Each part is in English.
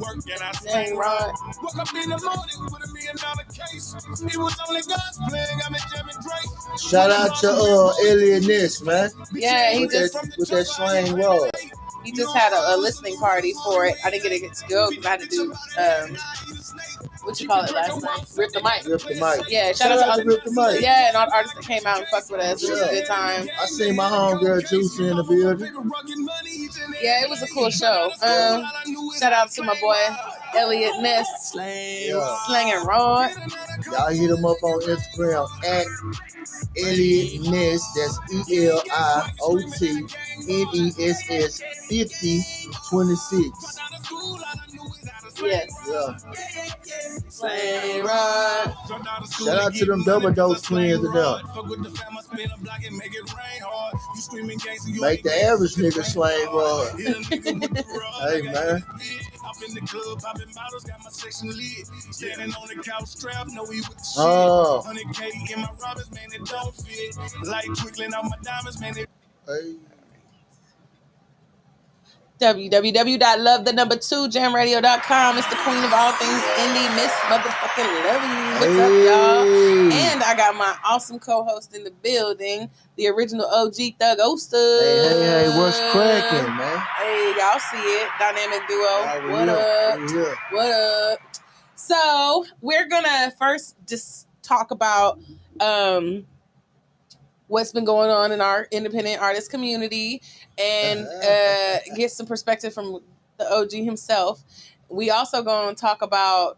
Work and I sang right. Woke up in the morning with $1 million case. It was only God's plan. Got me jamming Drake. Shout out to Elliot Ness, man. Yeah, with that slang roll. He just had a listening party for it. I didn't get to go because I had to do what you call it last night? Rip the mic. Rip the mic. Yeah, shout out to Rip the mic. Yeah, and all the artists that came out and fucked with us. It was a good time. I seen my homegirl Juicy in the building. Yeah, it was a cool show. Shout out to my boy Elliot Ness, slanging raw. Y'all hit him up on Instagram at Elliot Ness. That's ELIOTNESS 5026. Yes. Yeah. Slang right. Shout out to them double dose twins and them. Make the average nigga slang raw. Hey man. Oh. Hey. www.lovethe2jamradio.com. It's the queen of all things indie, Miss Motherfucking Lovey. What's up, y'all? And I got my awesome co-host in the building, the original OG Thug Oster. Hey, what's cracking, man? Hey, y'all see it. Dynamic duo. What up? What up? So, we're gonna first just talk about what's been going on in our independent artist community and get some perspective from the OG himself. We also going to talk about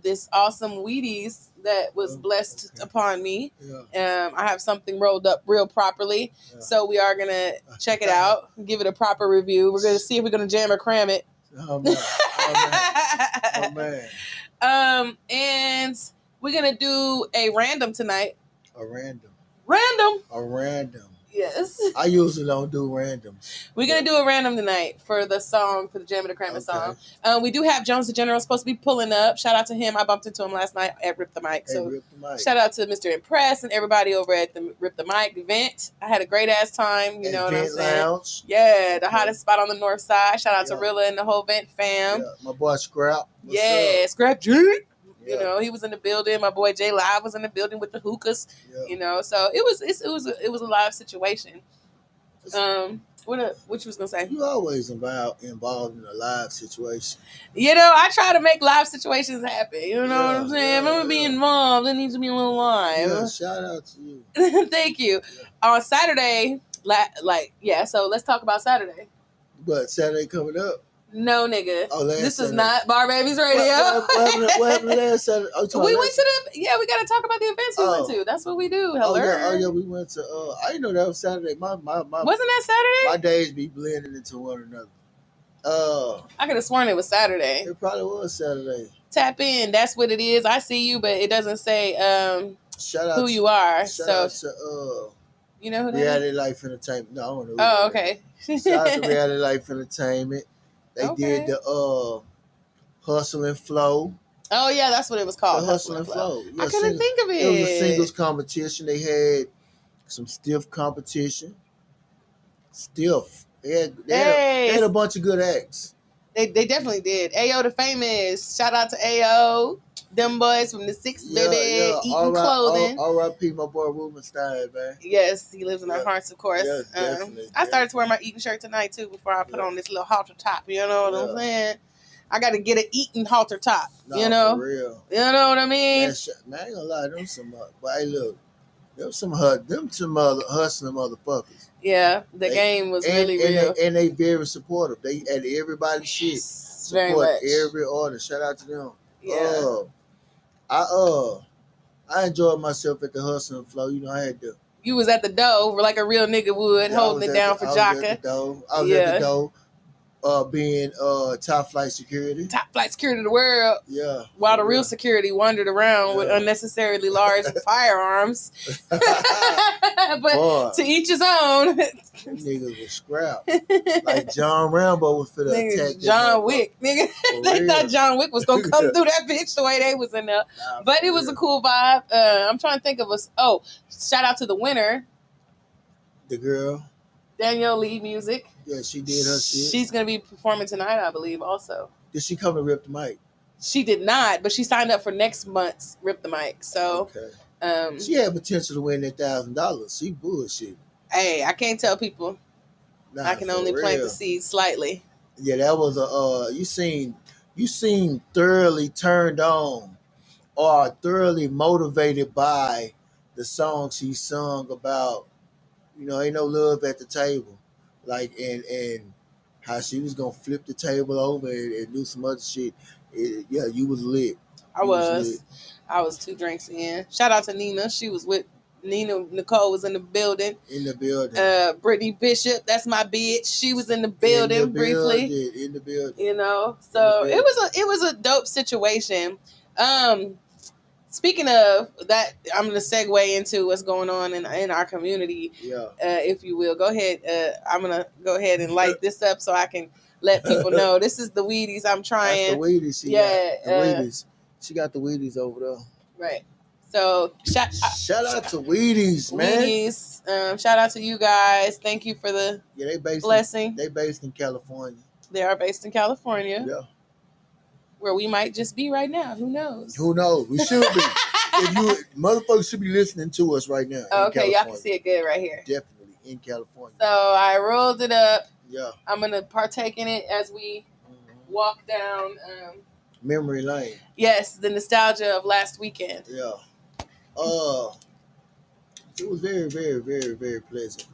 this awesome Wheaties that was blessed upon me. I have something rolled up real properly. So we are going to check it out, give it a proper review. We're going to see if we're going to jam or cram it. Oh, man. Oh, man. And we're going to do a random tonight. A random. Yes. I usually don't do randoms. We're going to do a random tonight for the Jammitorcrammit song. We do have Jones the General supposed to be pulling up. Shout out to him. I bumped into him last night at Rip the Mic. Shout out to Mr. Impress and everybody over at the Rip the Mic event. I had a great ass time. You know what I'm saying? Lounge. Yeah, the hottest spot on the north side. Shout out to Rilla and the whole vent fam. Yeah. My boy Scrap. Scrap G. You know, he was in the building. My boy J Live was in the building with the hookahs. Yeah. You know, so it was a live situation. What you was gonna say? You always involved in a live situation. You know, I try to make live situations happen. You know what I'm saying? Remember being involved. It needs to be a little live. Yeah, shout out to you. Thank you. On Saturday, so let's talk about Saturday. But Saturday coming up. No, nigga. Oh, this is not Bar Babies Radio. What happened last Saturday? We went to we got to talk about the events we went to. That's what we do. Hello. Oh, yeah, we went to, I didn't know that was Saturday. Wasn't that Saturday? My days be blending into one another. I could have sworn it was Saturday. It probably was Saturday. Tap in. That's what it is. I see you, but it doesn't say shout out who you are. Shout out to, you know who that Reality is? Life Entertainment. No, I don't know. Oh, okay. Shout out to Reality Life Entertainment. They did the Hustle and Flow. Oh yeah, that's what it was called. The Hustle and Flow. Yeah, I couldn't think of it. It was a singles competition. They had some stiff competition. Stiff. They had a bunch of good acts. They definitely did. Ayo the Famous. Shout out to Ayo. Them boys from the 6 baby eating clothing. R.I.P. my boy Rubenstein, man. Yes, he lives in our hearts, of course. Yes, definitely. I started to wear my eating shirt tonight too before I put on this little halter top. You know what I'm saying? I got to get an eating halter top. You know, for real. You know what I mean? Man, I ain't gonna lie, them some. But hey, look, them some hustling motherfuckers. Yeah, the game was really real, and they very supportive. They at everybody's shit. Support every artist. Shout out to them. Yeah. I enjoyed myself at the Hustle and Flow. You know, I had to. You was at the door like a real nigga would, holding it down for Jocka. I was at the door. Being top flight security. Top flight security of the world. Yeah. While the real security wandered around with unnecessarily large firearms. But to each his own. Them niggas was scrap. Like John Rambo was for the attack. John Wick, nigga. They thought John Wick was gonna come through that bitch the way they was in there. But it was a cool vibe. I'm trying to think of us. Oh, shout out to the winner. The girl. Danielle Lee Music. Yeah, she did her shit. She's going to be performing tonight, I believe, also. Did she come to Rip the Mic? She did not, but she signed up for next month's Rip the Mic. So, okay. She had potential to win that $1,000. She bullshit. Hey, I can't tell people. Nah, I can only plant the seed slightly. Yeah, that was a you seem thoroughly turned on or thoroughly motivated by the song she sung about, ain't no love at the table. Like and how she was gonna flip the table over and do some other shit. Yeah, you was lit. I was 2 drinks in. Shout out to Nina. She was with Nina. Nicole was in the building. Brittany Bishop, that's my bitch. She was in the building briefly. In the building. So it was a dope situation. Speaking of that, I'm going to segue into what's going on in our community. Yeah. If you will, go ahead. I'm going to go ahead and light this up so I can let people know this is the Wheaties I'm trying. That's the Wheaties. Wheaties. She got the Wheaties over there. Right. So shout out to Wheaties, man. Wheaties. Shout out to you guys. Thank you for the blessing. They based in California. They are based in California. Yeah. Where we might just be right now. Who knows? We should be. Motherfuckers should be listening to us right now. Okay, y'all can see it good right here. Definitely in California. So I rolled it up. Yeah. I'm gonna partake in it as we walk down memory lane. Yes, the nostalgia of last weekend. Yeah. It was very, very, very, very pleasant.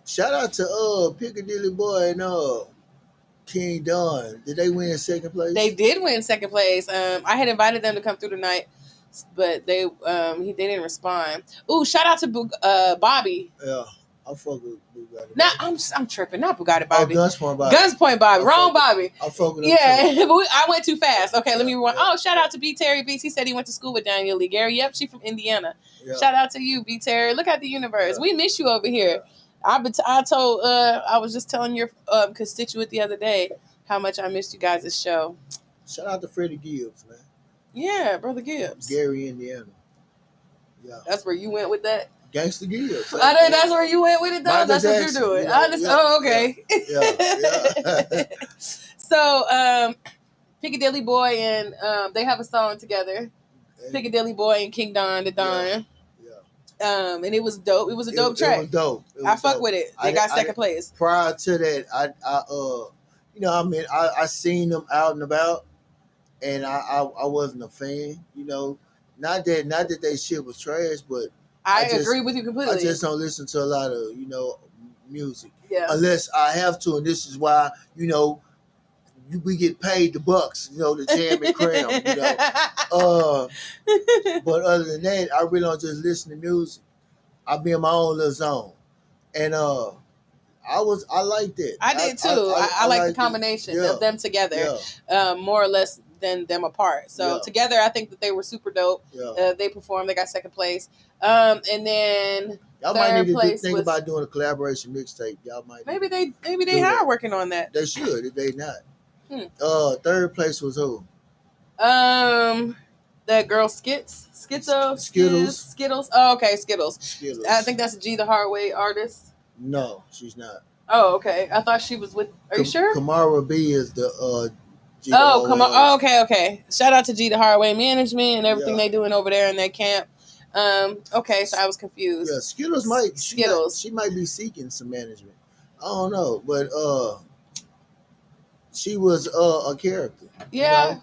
Shout out to Piccadilly Boy and King Don. Did they win second place? They did win second place. I had invited them to come through tonight, but they didn't respond. Ooh, shout out to Bobby. Yeah, I fuck with Bugatti. Nah, I'm tripping. Not Bugatti Bobby. Guns Point Bobby. Guns Point Bobby. Wrong Bobby. I fuck with him. Yeah, but I went too fast. Okay, let me rewind. Yeah. Oh, shout out to B. Terry Beats. He said he went to school with Danielle Lee Gary. Yep, she from Indiana. Yeah. Shout out to you, B. Terry. Look at the universe. Yeah. We miss you over here. Yeah. I was just telling your constituent the other day how much I missed you guys' show. Shout out to Freddie Gibbs, man. Yeah, Brother Gibbs. Gary, Indiana. Yeah. That's where you went with that? Gangsta Gibbs. I know that's where you went with it, though. Michael that's Jackson, what you're doing. Oh, okay. Yeah. So, Piccadilly Boy and they have a song together. Piccadilly Boy and King Don the Don. Yeah. And it was dope. It was a dope track. It was dope. I fuck with it. They got second place. Prior to that, I seen them out and about, and I wasn't a fan. Not that they shit was trash, but I agree with you completely. I just don't listen to a lot of music, unless I have to, and this is why we get paid the bucks, to jam and cram, But other than that, I really don't just listen to music. I be in my own little zone, and I liked it. I did too. I like the combination of them together, more or less than them apart. So together, I think that they were super dope. Yeah. They performed. They got second place. And then y'all might need to think about doing a collaboration mixtape. Y'all might maybe they are working on that. They should if they not. Third place was who? That girl Skittles. Oh, okay, Skittles. I think that's a G the Hard Way artist. No, she's not. Oh, okay. I thought she was with. Are you sure? Kamara B is the. G come on. Oh, okay. Shout out to G the Hard Way Management and everything they doing over there in that camp. Okay, so I was confused. Yeah, She might be seeking some management. I don't know, but she was a character. Yeah,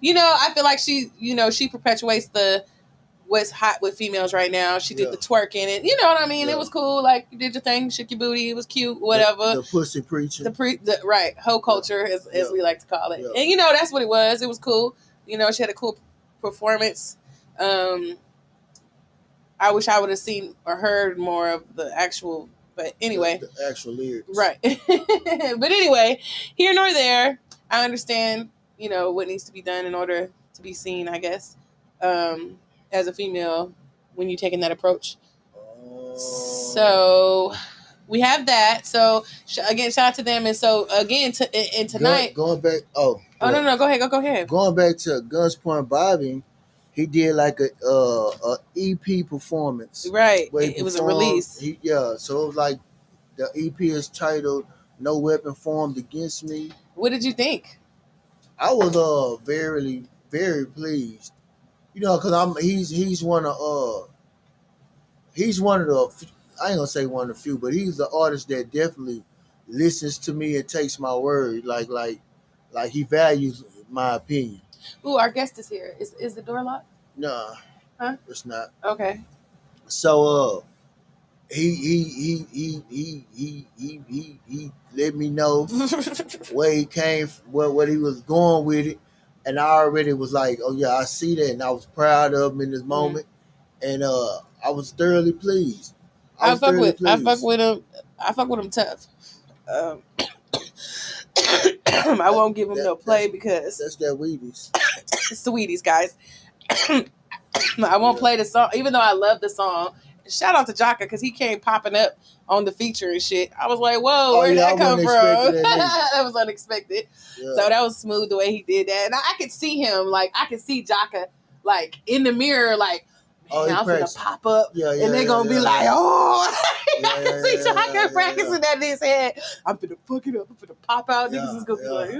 I feel like she perpetuates what's hot with females right now. She did the twerking and you know what I mean. It was cool. Like you did your thing, shook your booty. It was cute. Whatever. The pussy preaching. The right hoe culture as we like to call it. Yeah. And that's what it was. It was cool. She had a cool performance. I wish I would have seen or heard more of the actual. But anyway, the actual lyrics. Right. But anyway, here nor there. I understand. What needs to be done in order to be seen. I guess. As a female, when you're taking that approach. So we have that. So again, shout out to them. And so again, tonight. Going back. No. Go ahead. Going back to Guns Point Bobby, he did like a EP performance. Right. It was a release. So it was like the EP is titled "No Weapon Formed Against Me." What did you think? I was very very pleased. You know, because he's one of the, I ain't gonna say one of the few, but he's the artist that definitely listens to me and takes my word. Like he values my opinion. Ooh, our guest is here. Is the door locked? Nah, Huh? it's not. Okay. So he let me know where he came, what he was going with it, and I already was like, oh yeah, I see that, and I was proud of him in this moment, and I was thoroughly pleased. I was thoroughly I pleased. fuck with him. I fuck with him tough. I won't give him no play because that's that Wheaties. it's the Wheaties, guys. I won't play the song, even though I love the song. Shout out to Jaka because he came popping up on the feature and shit. I was like, whoa, where'd that come from? That was unexpected. Yeah. So that was smooth the way he did that. And I could see him, like, I could see Jaka, like, in the mirror, like, man, I'm gonna pop up. And they're gonna be like, oh. I can see Jaka practicing that in his head. I'm gonna fuck it up. I'm gonna pop out. Niggas is gonna be like,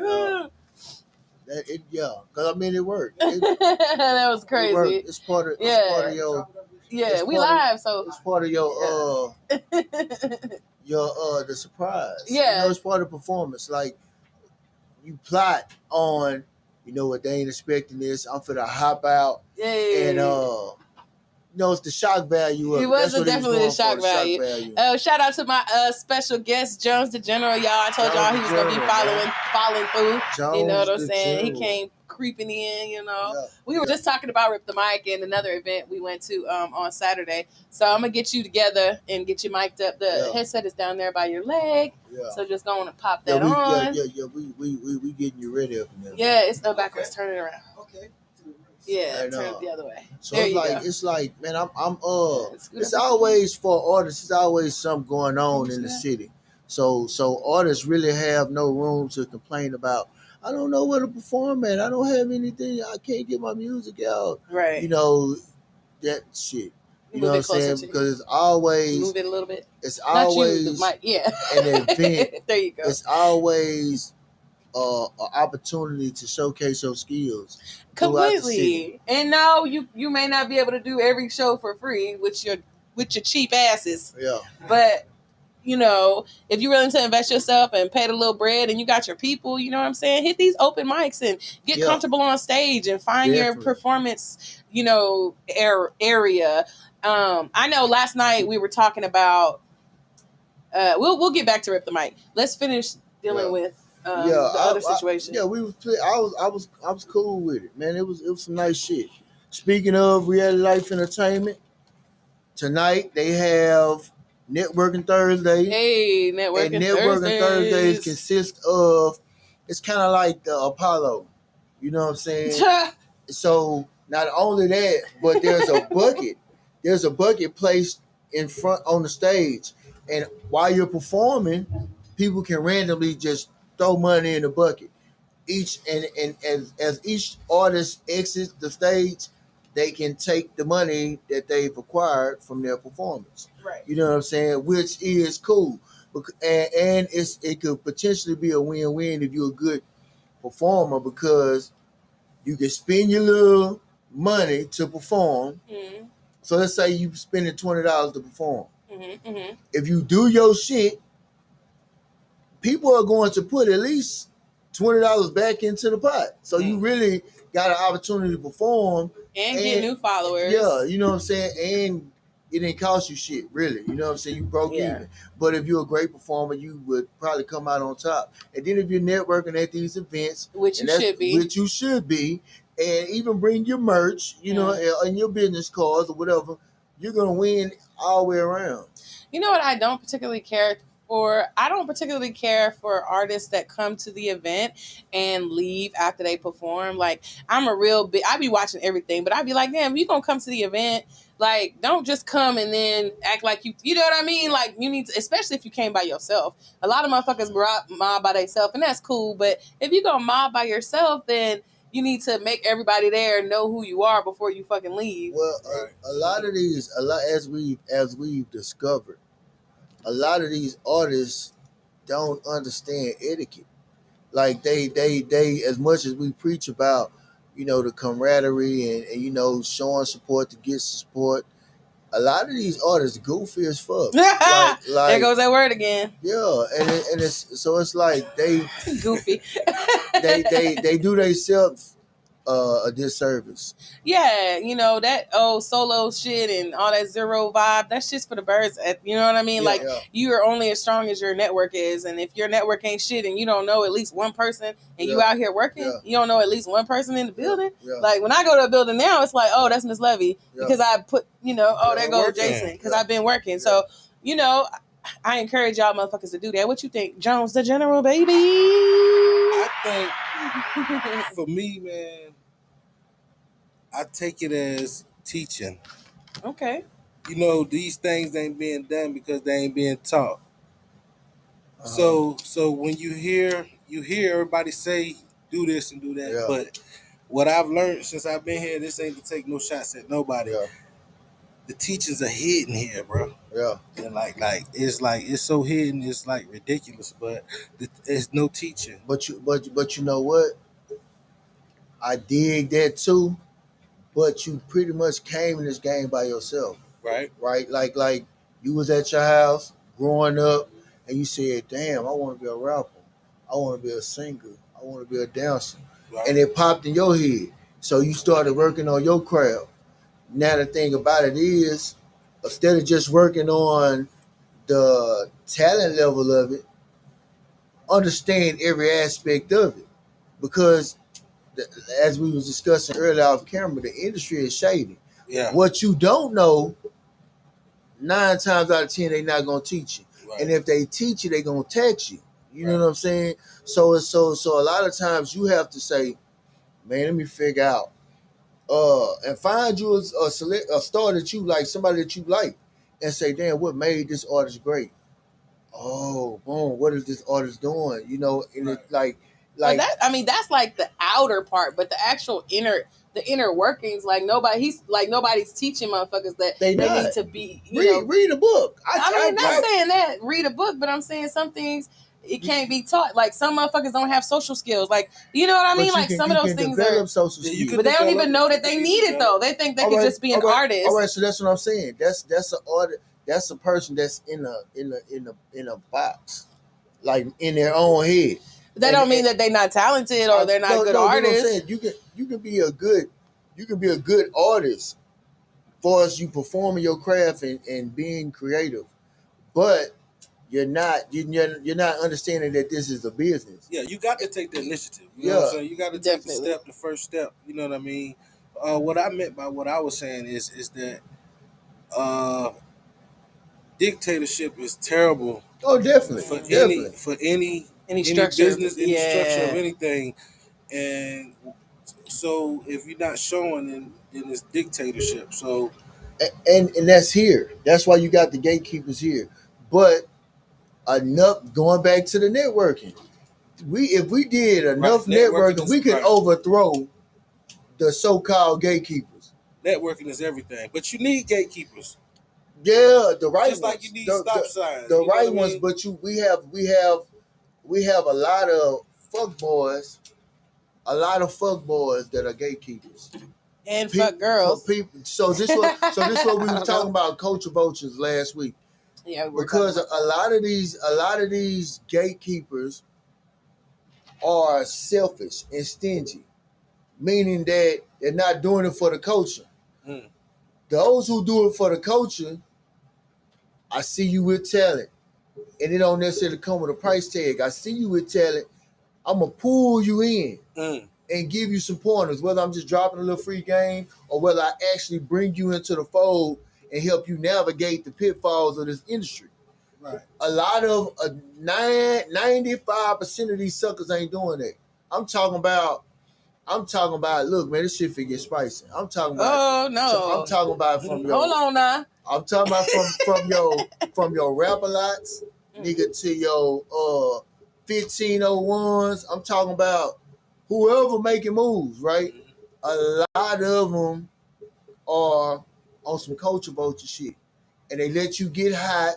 because I mean it worked. That was crazy. It's part of your. Yeah, we live, so it's part of your the surprise. Yeah, you know, it's part of the performance. Like you plot on, you know what, they ain't expecting this. I'm finna hop out, and it's the shock value of it. It was definitely the shock value. Shout out to my special guest, Jones the General, y'all. I told y'all he was gonna be following through. Jones, you know what I'm saying? General. He came creeping in, you know. Yeah. We were just talking about Rip the Mic and another event we went to on Saturday. So I'm gonna get you together and get you mic'd up. The headset is down there by your leg. Yeah. So just go on and pop that on. We getting you ready up now. Yeah, it's no backwards. Turn it around. Okay. Yeah, turn it the other way. So it's like, man, it's always for artists, it's always something going on in the city. So artists really have no room to complain about, I don't know where to perform at. I don't have anything. I can't get my music out. Right. You know, that shit. You know what I'm saying? Because it's always move it a little bit. It's always an event. There you go. It's always an opportunity to showcase your skills completely. And no, you may not be able to do every show for free with your cheap asses. Yeah. But you know, if you're willing to invest yourself and pay the little bread and you got your people, you know what I'm saying? Hit these open mics and get comfortable on stage and find your performance, you know, area. I know last night we were talking about we'll get back to Rip the Mic. Let's finish dealing with the other situation. I was cool with it, man. It was some nice shit. Speaking of reality life entertainment, tonight they have Networking Thursdays. Hey, Networking Thursdays consist of, it's kind of like the Apollo. You know what I'm saying? So not only that, but there's a bucket. There's a bucket placed in front on the stage, and while you're performing, people can randomly just throw money in the bucket. As each artist exits the stage, they can take the money that they've acquired from their performance. Right. You know what I'm saying? Which is cool. And it could potentially be a win-win if you're a good performer, because you can spend your little money to perform. Mm-hmm. So let's say you spending $20 to perform. Mm-hmm, mm-hmm. If you do your shit, people are going to put at least $20 back into the pot. So you really got an opportunity to perform and get new followers. Yeah, you know what I'm saying? And it didn't cost you shit, really. You know what I'm saying? You broke even. But if you're a great performer, you would probably come out on top. And then if you're networking at these events, which you should be, and even bring your merch, you know, and your business cards or whatever, you're going to win all the way around. You know what I don't particularly care for? I don't particularly care for artists that come to the event and leave after they perform. Like, I'm a real big, I be watching everything, but I be like, damn, if you gonna come to the event, like, don't just come and then act like you know what I mean? Like, you need to, especially if you came by yourself. A lot of motherfuckers mob by themselves, and that's cool, but if you gonna mob by yourself, then you need to make everybody there know who you are before you fucking leave. Well, as we've discovered, a lot of these artists don't understand etiquette. Like they as much as we preach about, the camaraderie and showing support to get support. A lot of these artists goofy as fuck. There goes that word again. Yeah, and it's so it's like Goofy. they do themselves a disservice. Yeah, that old solo shit and all that zero vibe, that's just for the birds. You know what I mean? Yeah, like, yeah. you are only as strong as your network is. And if your network ain't shit and you don't know at least one person and you Yeah. out here working, Yeah. you don't know at least one person in the building. Yeah. Like, when I go to a building now, it's like, oh, that's Miss Levy. Yeah. Because I put, oh, there goes working. Jason. Because Yeah. I've been working. So, I encourage y'all motherfuckers to do that. What you think? Jones the General, baby? I think, for me, man, I take it as teaching. Okay. These things ain't being done because they ain't being taught. Uh-huh. So when you hear everybody say do this and do that, Yeah. but what I've learned since I've been here, this ain't to take no shots at nobody. Yeah. The teachings are hidden here, bro. Yeah. And it's so hidden, it's like ridiculous. But there's no teaching. But you know what? I dig that too. But you pretty much came in this game by yourself, Right. right? Like you was at your house growing up, and you said, "Damn, I want to be a rapper. I want to be a singer. I want to be a dancer," Right. and it popped in your head. So you started working on your craft. Now the thing about it is, instead of just working on the talent level of it, understand every aspect of it, because as we was discussing earlier off camera, the industry is shady. Yeah. What you don't know, 9 times out of 10, they not gonna teach you. Right. And if they teach you, they gonna text you. You know what I'm saying? So it's so a lot of times you have to say, man, let me figure out, and find you a star that you like, somebody that you like, and say, damn, what made this artist great? Oh, boom, what is this artist doing? And it's like that's like the outer part, but the actual inner workings, like nobody's teaching motherfuckers that they need to be. Read a book. Not saying that read a book, but I'm saying some things it can't be taught. Like, some motherfuckers don't have social skills. Like, you know what I mean? Like, some of those things are, social skills. but they don't even know that they need it though. They think they could just be an artist. All right, so that's what I'm saying. That's an artist. That's a person that's in a box, like in their own head. That don't mean that they're not talented or they're not good artists. You can be a good artist for us, you performing your craft and being creative, but you're not understanding that this is a business. Yeah, you got to take the initiative. You know what I'm saying? You got to take the first step. You know what I mean? What I meant by what I was saying is that dictatorship is terrible. Oh, definitely. For any structure, business, any structure of anything. And so if you're not showing, then it's dictatorship. So and that's here. That's why you got the gatekeepers here. But enough going back to the networking. If we did enough networking, we could overthrow the so-called gatekeepers. Networking is everything, but you need gatekeepers. Yeah, the right just ones. Like you need stop signs. The right ones, but we have a lot of fuck boys, that are gatekeepers. And fuck girls. So this what we was talking about culture vultures last week. Yeah, because a lot of these gatekeepers are selfish and stingy, meaning that they're not doing it for the culture. Mm. Those who do it for the culture, I see you with talent, and it don't necessarily come with a price tag. I see you with talent, I'm gonna pull you in and give you some pointers, whether I'm just dropping a little free game or whether I actually bring you into the fold and help you navigate the pitfalls of this industry. Right. A lot of 95% of these suckers ain't doing that. I'm talking about. Look, man, this shit finna get spicy. I'm talking about. Oh no. I'm talking about from your. Hold on now. I'm talking about from your Rap-A-Lots, nigga, to your 1501s. I'm talking about whoever making moves, right? A lot of them are on some culture vulture shit, and they let you get hot,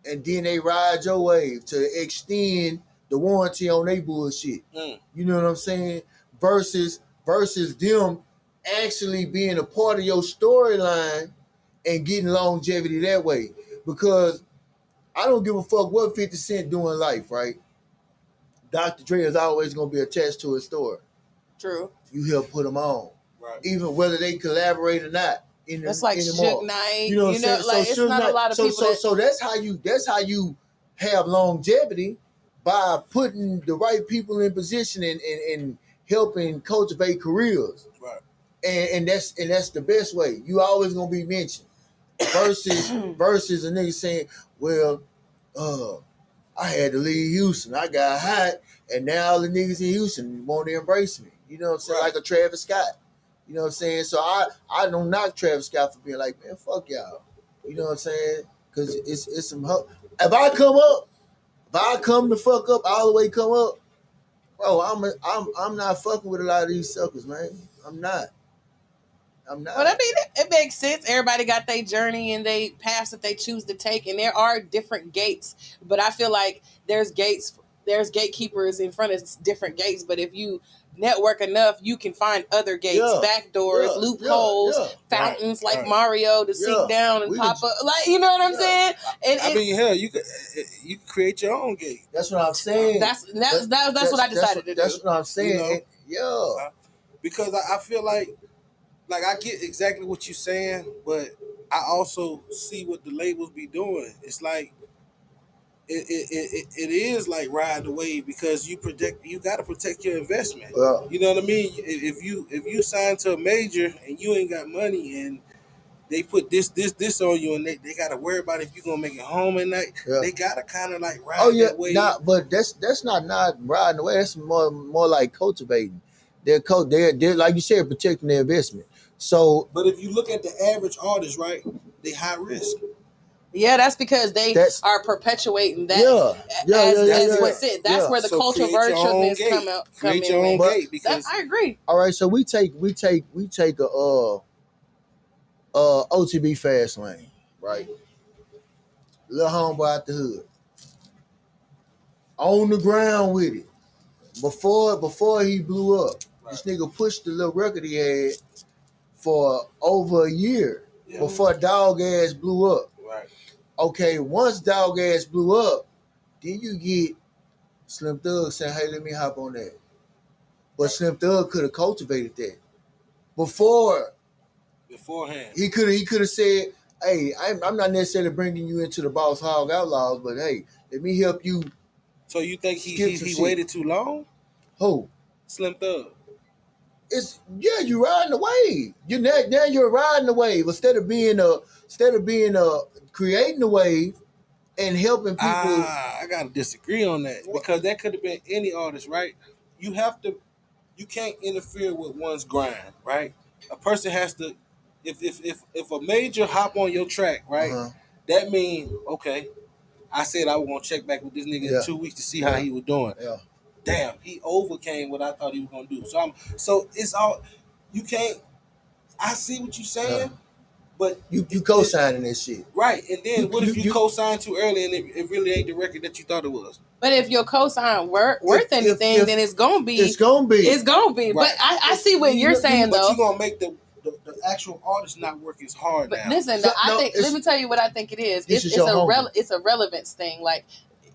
and then they ride your wave to extend the warranty on their bullshit. You know what I'm saying? Versus them actually being a part of your storyline and getting longevity that way. Because I don't give a fuck what 50 Cent do in life, right? Dr. Dre is always gonna be attached to his story. True. You help put them on, Right. even whether they collaborate or not. That's like anymore. Suge Knight. You know what I'm saying? Like so it's not Knight, a lot of people. So that's how you have longevity, by putting the right people in position and helping cultivate careers. Right. And that's the best way. You always gonna be mentioned. Versus a nigga saying, well, I had to leave Houston. I got hot, and now all the niggas in Houston want to embrace me. You know what I'm saying? Right. Like a Travis Scott. You know what I'm saying? So I don't knock Travis Scott for being like, man, fuck y'all. You know what I'm saying? Because it's some hope. If I come the fuck up, all the way come up, bro, I'm not fucking with a lot of these suckers, man. I'm not. But I mean, it makes sense. Everybody got their journey and they paths that they choose to take, and there are different gates. But I feel like there's gatekeepers in front of different gates. But if you network enough, you can find other gates, back doors, loopholes, fountains like Mario to sink down and pop up. Like, you know what I'm saying? And I mean, hell, you could create your own gate. That's what I'm saying. That's what I decided to do. That's what I'm saying. You know? Because I feel like I get exactly what you're saying, but I also see what the labels be doing. It's like it is like ride the wave, because you got to protect your investment. You know what I mean? If you sign to a major and you ain't got money and they put this on you and they got to worry about if you're gonna make it home at night, they gotta kind of like ride that wave. But that's not riding the way. That's more like cultivating. They're like you said, protecting their investment. So, but if you look at the average artist, right, they high risk. Yeah, that's because they are perpetuating that. That's what's it. That's where the controversialness come in. Create your own gate, because I agree. All right, so we take a OTB fast lane, right? Little homeboy out the hood, on the ground with it. Before he blew up, this nigga pushed the little record he had for over a year before Dog Ass blew up. Right. Okay, once Dog Ass blew up, then you get Slim Thug saying, "Hey, let me hop on that." But Slim Thug could have cultivated that beforehand. He could have said, "Hey, I'm not necessarily bringing you into the Boss Hog Outlaws, but hey, let me help you." So you think he waited too long? Who? Slim Thug. You're riding the wave. You're riding the wave instead of being creating the wave and helping people. I gotta disagree on that, because that could have been any artist, right? You can't interfere with one's grind, right? A person has to. If a major hop on your track, right? That means, okay, I said I was gonna check back with this nigga in 2 weeks to see how he was doing. Yeah. Damn, he overcame what I thought he was gonna do. So it's all, you can't. I see what you're saying, but you co-signing this shit, right? And then what if you co-signed too early and it really ain't the record that you thought it was? But if your cosign worth anything, then it's gonna be. It's gonna be. Right. But I see what you're saying, though. But you're gonna make the actual artist not work as hard. But now. listen, let me tell you what I think it is. It's a relevance thing. Like,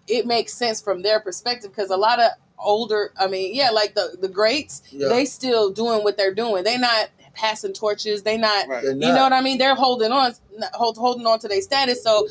it makes sense from their perspective, because a lot of older, like the greats, they still doing what they're doing. They not passing torches. They not, you know what I mean? They're holding on to their status. So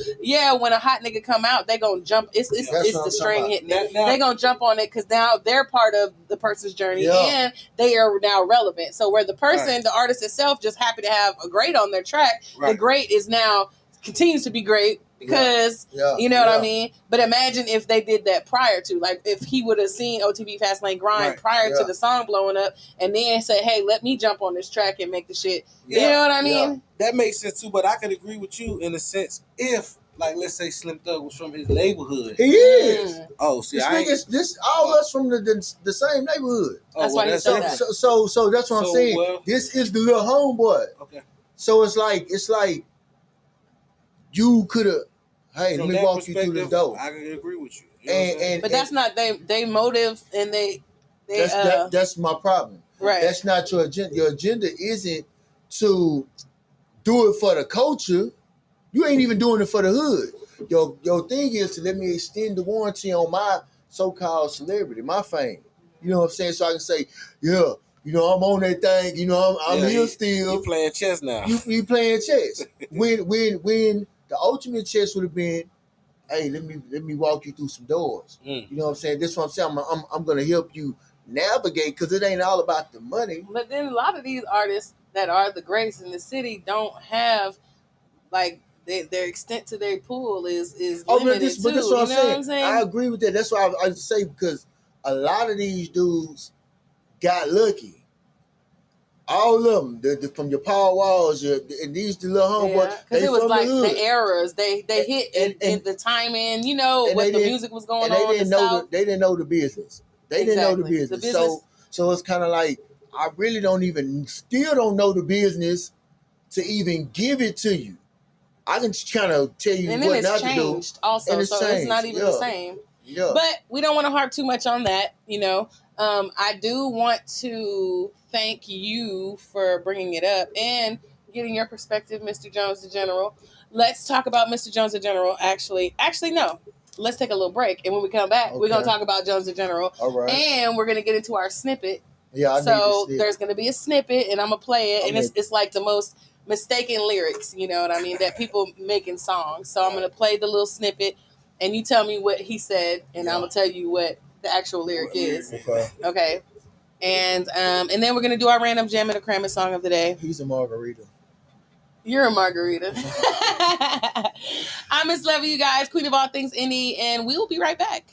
when a hot nigga come out, they gonna jump. It's the string hitting it. They gonna jump on it because now they're part of the person's journey and they are now relevant. So where the person, the artist itself, just happy to have a great on their track, the great is now continues to be great. Because you know what I mean? But imagine if they did that prior to, like, if he would have seen OTB Fastlane grind prior to the song blowing up, and then said, "Hey, let me jump on this track and make the shit." You know what I mean? That makes sense too. But I could agree with you in a sense if, like, let's say Slim Thug was from his neighborhood. He is. Oh, see, this all us from the same neighborhood. That's why he said that. So that's what I'm saying. Well, this is the little homeboy. Okay. So it's like you could have. Hey, let me walk you through the door. I can agree with you. You know what I'm saying? But that's not they motive, and that's my problem. right. That's not your agenda. Your agenda isn't to do it for the culture. You ain't even doing it for the hood. Your thing is to let me extend the warranty on my so-called celebrity, my fame. You know what I'm saying? So I can say, yeah, I'm on that thing. I'm here still. You playing chess now. You playing chess. when the ultimate chess would have been, hey, let me walk you through some doors. You know what I'm saying? This is what I'm saying. I'm gonna help you navigate, because it ain't all about the money. But then a lot of these artists that are the greats in the city don't have like their extent to their pool is limited too. But that's what What I'm saying? I agree with that. That's why I say, because a lot of these dudes got lucky. All of them, from your Paul Walls, and these the little homeboys, because it was from like the eras. They hit in the timing, what the music was going on. They didn't know the business. They didn't know the business. So it's kind of like, I really still don't know the business to even give it to you. I can kind of tell you and what not to do. Also, and so changed. It's not even the same. Yeah. But we don't want to harp too much on that. I do want to thank you for bringing it up and getting your perspective, Mr. Jones the General. Let's talk about Mr. Jones the General. Actually, no. Let's take a little break, and when we come back, we're gonna talk about Jones the General. All right. And we're gonna get into our snippet. Yeah. So there's gonna be a snippet, and I'm gonna play it, and it's like the most mistaken lyrics, you know what I mean, that people make in songs. So I'm gonna play the little snippet, and you tell me what he said, and I'm gonna tell you what the actual lyric is. Okay. And then we're gonna do our random Jammitorcrammit song of the day. He's a margarita. You're a margarita. I'm Miss Levy, you guys, queen of all things indie, and we will be right back.